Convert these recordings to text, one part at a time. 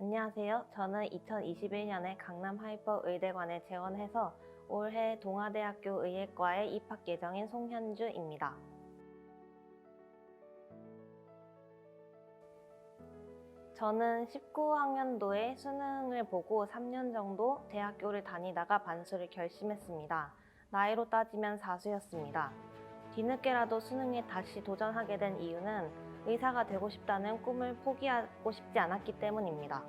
안녕하세요. 저는 2021년에 강남하이퍼의대관에 재원해서 올해 동아대학교 의예과에 입학 예정인 송현주입니다. 저는 19학년도에 수능을 보고 3년 정도 대학교를 다니다가 반수를 결심했습니다. 나이로 따지면 사수였습니다. 뒤늦게라도 수능에 다시 도전하게 된 이유는 의사가 되고 싶다는 꿈을 포기하고 싶지 않았기 때문입니다.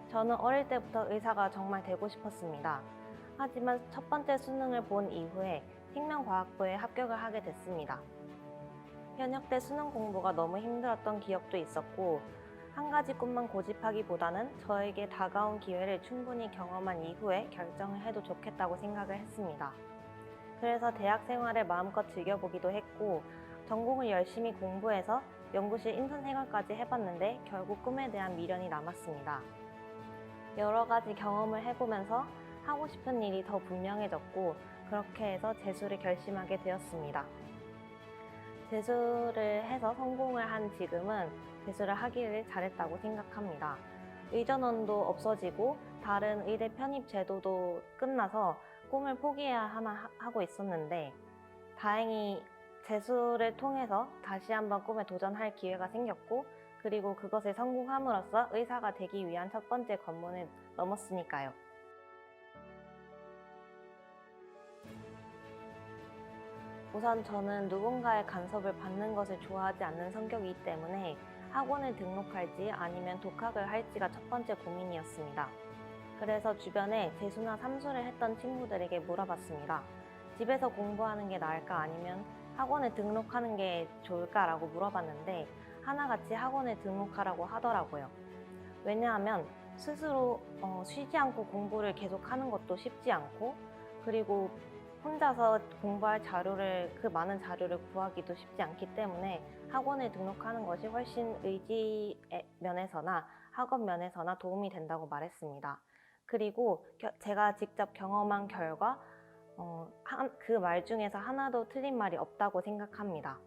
저는 어릴 때부터 의사가 정말 되고 싶었습니다. 하지만 첫 번째 수능을 본 이후에 생명과학부에 합격을 하게 됐습니다. 현역 때 수능 공부가 너무 힘들었던 기억도 있었고, 한 가지 꿈만 고집하기보다는 저에게 다가온 기회를 충분히 경험한 이후에 결정을 해도 좋겠다고 생각을 했습니다. 그래서 대학 생활을 마음껏 즐겨보기도 했고, 전공을 열심히 공부해서 연구실 인턴 생활까지 해봤는데 결국 꿈에 대한 미련이 남았습니다. 여러 가지 경험을 해보면서 하고 싶은 일이 더 분명해졌고, 그렇게 해서 재수를 결심하게 되었습니다. 재수를 해서 성공을 한 지금은 재수를 하기를 잘했다고 생각합니다. 의전원도 없어지고 다른 의대 편입 제도도 끝나서 꿈을 포기해야 하나 하고 있었는데, 다행히 재수를 통해서 다시 한번 꿈에 도전할 기회가 생겼고, 그리고 그것을 성공함으로써 의사가 되기 위한 첫 번째 관문을 넘었으니까요. 우선 저는 누군가의 간섭을 받는 것을 좋아하지 않는 성격이기 때문에 학원을 등록할지 아니면 독학을 할지가 첫 번째 고민이었습니다. 그래서 주변에 재수나 삼수를 했던 친구들에게 물어봤습니다. 집에서 공부하는 게 나을까 아니면 학원을 등록하는 게 좋을까라고 물어봤는데 하나같이 학원을 등록하라고 하더라고요. 왜냐하면 스스로 쉬지 않고 공부를 계속하는 것도 쉽지 않고, 그리고 혼자서 공부할 자료를, 그 많은 자료를 구하기도 쉽지 않기 때문에 학원을 등록하는 것이 훨씬 의지 면에서나 학업 면에서나 도움이 된다고 말했습니다. 그리고 제가 직접 경험한 결과 그 말 중에서 하나도 틀린 말이 없다고 생각합니다.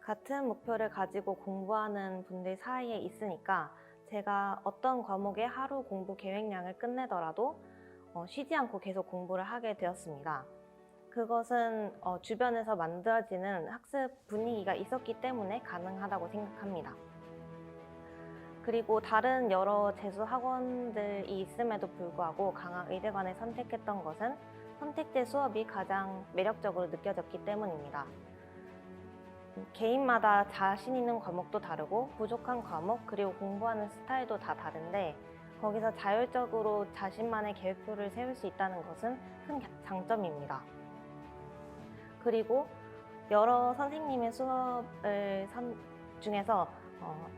같은 목표를 가지고 공부하는 분들 사이에 있으니까 제가 어떤 과목의 하루 공부 계획량을 끝내더라도 쉬지 않고 계속 공부를 하게 되었습니다. 그것은 주변에서 만들어지는 학습 분위기가 있었기 때문에 가능하다고 생각합니다. 그리고 다른 여러 재수 학원들이 있음에도 불구하고 강화의대관을 선택했던 것은 선택제 수업이 가장 매력적으로 느껴졌기 때문입니다. 개인마다 자신 있는 과목도 다르고 부족한 과목, 그리고 공부하는 스타일도 다 다른데 거기서 자율적으로 자신만의 계획표를 세울 수 있다는 것은 큰 장점입니다. 그리고 여러 선생님의 수업을 중에서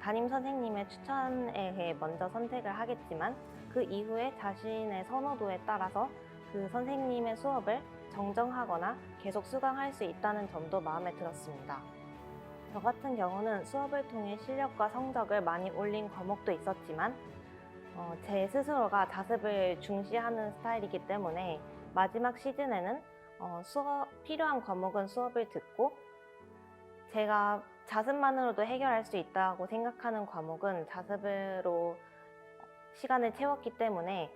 담임 선생님의 추천에 의해 먼저 선택을 하겠지만 그 이후에 자신의 선호도에 따라서 그 선생님의 수업을 정정하거나 계속 수강할 수 있다는 점도 마음에 들었습니다. 저 같은 경우는 수업을 통해 실력과 성적을 많이 올린 과목도 있었지만 제 스스로가 자습을 중시하는 스타일이기 때문에 마지막 시즌에는 필요한 과목은 수업을 듣고, 제가 자습만으로도 해결할 수 있다고 생각하는 과목은 자습으로 시간을 채웠기 때문에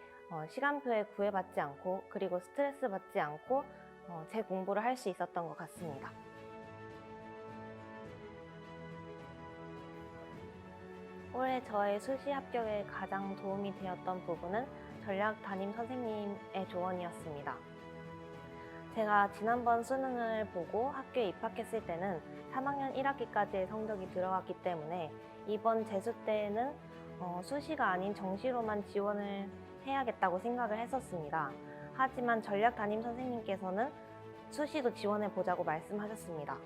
시간표에 구애받지 않고, 그리고 스트레스 받지 않고 제 공부를 할 수 있었던 것 같습니다. 올해 저의 수시 합격에 가장 도움이 되었던 부분은 전략 담임 선생님의 조언이었습니다. 제가 지난번 수능을 보고 학교에 입학했을 때는 3학년 1학기까지의 성적이 들어갔기 때문에 이번 재수 때는 수시가 아닌 정시로만 지원을 해야겠다고 생각을 했었습니다. 하지만 전략 담임 선생님께서는 수시도 지원해보자고 말씀하셨습니다.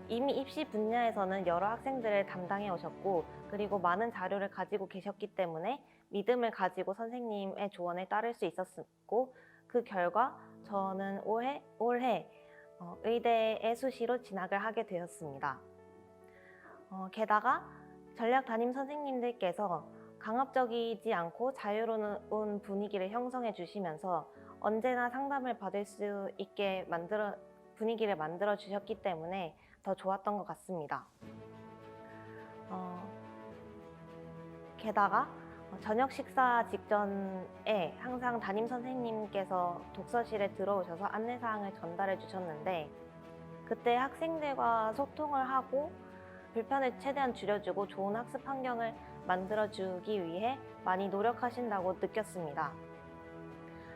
이미 입시 분야에서는 여러 학생들을 담당해 오셨고, 그리고 많은 자료를 가지고 계셨기 때문에 믿음을 가지고 선생님의 조언을 따를 수 있었고, 그 결과 저는 올해 의대의 수시로 진학을 하게 되었습니다. 게다가 전략 담임 선생님들께서 강압적이지 않고 자유로운 분위기를 형성해 주시면서 언제나 상담을 받을 수 있게 분위기를 만들어 주셨기 때문에 더 좋았던 것 같습니다. 게다가 저녁 식사 직전에 항상 담임 선생님께서 독서실에 들어오셔서 안내사항을 전달해 주셨는데 그때 학생들과 소통을 하고 불편을 최대한 줄여주고 좋은 학습 환경을 만들어주기 위해 많이 노력하신다고 느꼈습니다.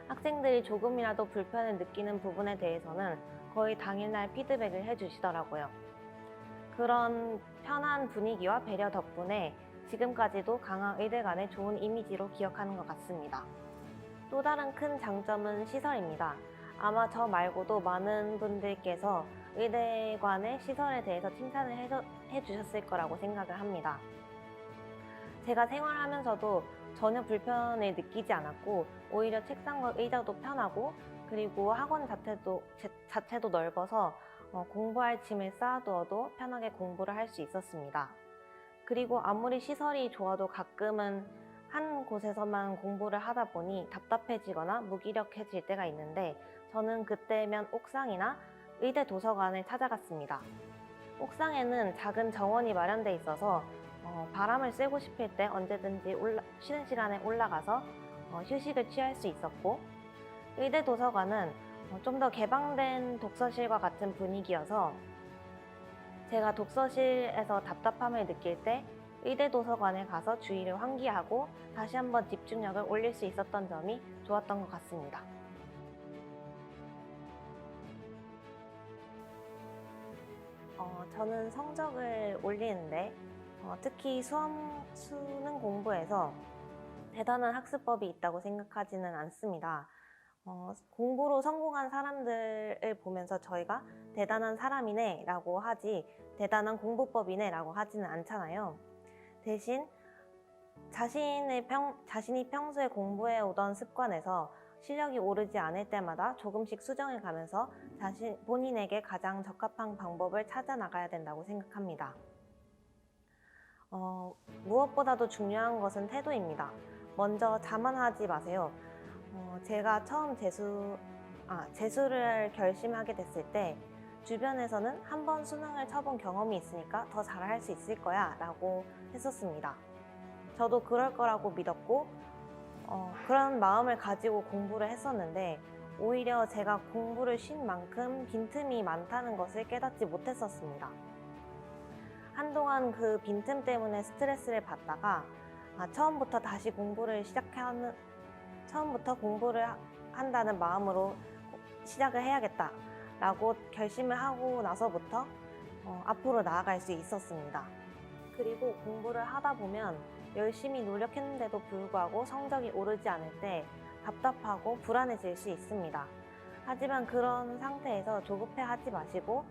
학생들이 조금이라도 불편을 느끼는 부분에 대해서는 거의 당일날 피드백을 해주시더라고요. 그런 편한 분위기와 배려 덕분에 지금까지도 강화의대 간의 좋은 이미지로 기억하는 것 같습니다. 또 다른 큰 장점은 시설입니다. 아마 저 말고도 많은 분들께서 의대관의 시설에 대해서 칭찬을 해주셨을 거라고 생각을 합니다. 제가 생활하면서도 전혀 불편을 느끼지 않았고 오히려 책상과 의자도 편하고 그리고 학원 자체도 넓어서 공부할 짐을 쌓아두어도 편하게 공부를 할 수 있었습니다. 그리고 아무리 시설이 좋아도 가끔은 한 곳에서만 공부를 하다 보니 답답해지거나 무기력해질 때가 있는데 저는 그때면 옥상이나 의대 도서관을 찾아갔습니다. 옥상에는 작은 정원이 마련돼 있어서 바람을 쐬고 싶을 때 언제든지 쉬는 시간에 올라가서 휴식을 취할 수 있었고 의대 도서관은 좀 더 개방된 독서실과 같은 분위기여서 제가 독서실에서 답답함을 느낄 때 의대 도서관에 가서 주위를 환기하고 다시 한번 집중력을 올릴 수 있었던 점이 좋았던 것 같습니다. 저는 성적을 올리는데 특히 수능 공부에서 대단한 학습법이 있다고 생각하지는 않습니다. 공부로 성공한 사람들을 보면서 저희가 대단한 사람이네 라고 하지 대단한 공부법이네 라고 하지는 않잖아요. 대신 자신이 평소에 공부해 오던 습관에서 실력이 오르지 않을 때마다 조금씩 수정해 가면서 본인에게 가장 적합한 방법을 찾아 나가야 된다고 생각합니다. 무엇보다도 중요한 것은 태도입니다. 먼저 자만하지 마세요. 제가 처음 재수를 결심하게 됐을 때 주변에서는 한 번 수능을 쳐본 경험이 있으니까 더 잘할 수 있을 거야 라고 했었습니다. 저도 그럴 거라고 믿었고 그런 마음을 가지고 공부를 했었는데 오히려 제가 공부를 쉰 만큼 빈틈이 많다는 것을 깨닫지 못했었습니다. 한동안 그 빈틈 때문에 스트레스를 받다가 처음부터 공부를 한다는 마음으로 시작을 해야겠다 라고 결심을 하고 나서부터 앞으로 나아갈 수 있었습니다. 그리고 공부를 하다 보면 열심히 노력했는데도 불구하고 성적이 오르지 않을 때 답답하고 불안해질 수 있습니다. 하지만 그런 상태에서 조급해하지 마시고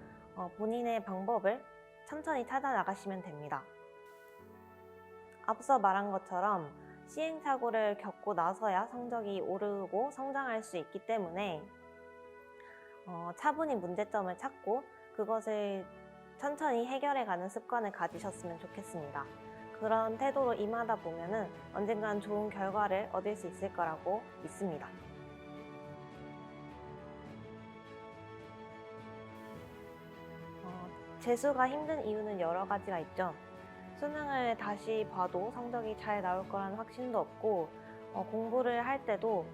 본인의 방법을 천천히 찾아 나가시면 됩니다. 앞서 말한 것처럼 시행착오를 겪고 나서야 성적이 오르고 성장할 수 있기 때문에 차분히 문제점을 찾고 그것을 천천히 해결해가는 습관을 가지셨으면 좋겠습니다. 그런 태도로 임하다 보면은 언젠간 좋은 결과를 얻을 수 있을 거라고 믿습니다. 재수가 힘든 이유는 여러 가지가 있죠. 수능을 다시 봐도 성적이 잘 나올 거라는 확신도 없고 공부를 할 때도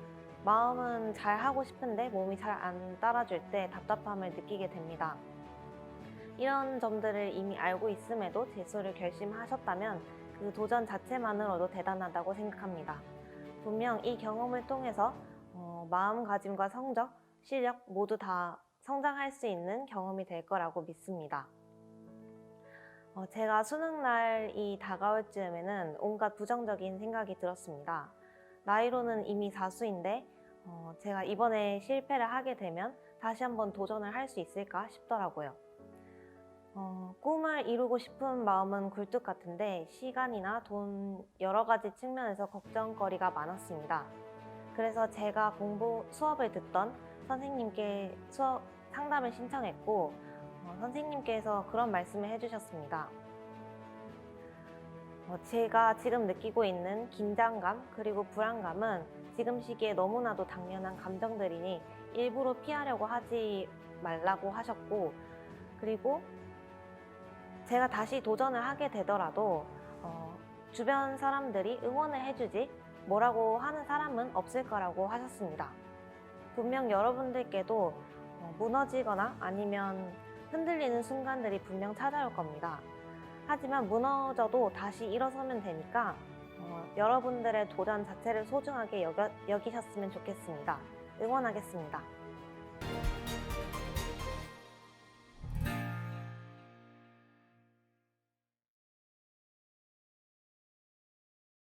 마음은 잘 하고 싶은데 몸이 잘 안 따라줄 때 답답함을 느끼게 됩니다. 이런 점들을 이미 알고 있음에도 재수를 결심하셨다면 그 도전 자체만으로도 대단하다고 생각합니다. 분명 이 경험을 통해서 마음가짐과 성적, 실력 모두 다 성장할 수 있는 경험이 될 거라고 믿습니다. 제가 수능날이 다가올 즈음에는 온갖 부정적인 생각이 들었습니다. 나이로는 이미 4수인데 제가 이번에 실패를 하게 되면 다시 한번 도전을 할 수 있을까 싶더라고요. 꿈을 이루고 싶은 마음은 굴뚝 같은데 시간이나 돈 여러 가지 측면에서 걱정거리가 많았습니다. 그래서 제가 수업을 듣던 선생님께 수업 상담을 신청했고 선생님께서 그런 말씀을 해주셨습니다. 제가 지금 느끼고 있는 긴장감 그리고 불안감은 지금 시기에 너무나도 당연한 감정들이니 일부러 피하려고 하지 말라고 하셨고 그리고 제가 다시 도전을 하게 되더라도 주변 사람들이 응원을 해주지 뭐라고 하는 사람은 없을 거라고 하셨습니다. 분명 여러분들께도 무너지거나 아니면 흔들리는 순간들이 분명 찾아올 겁니다. 하지만 무너져도 다시 일어서면 되니까 여러분들의 도전 자체를 소중하게 여기셨으면 좋겠습니다. 응원하겠습니다.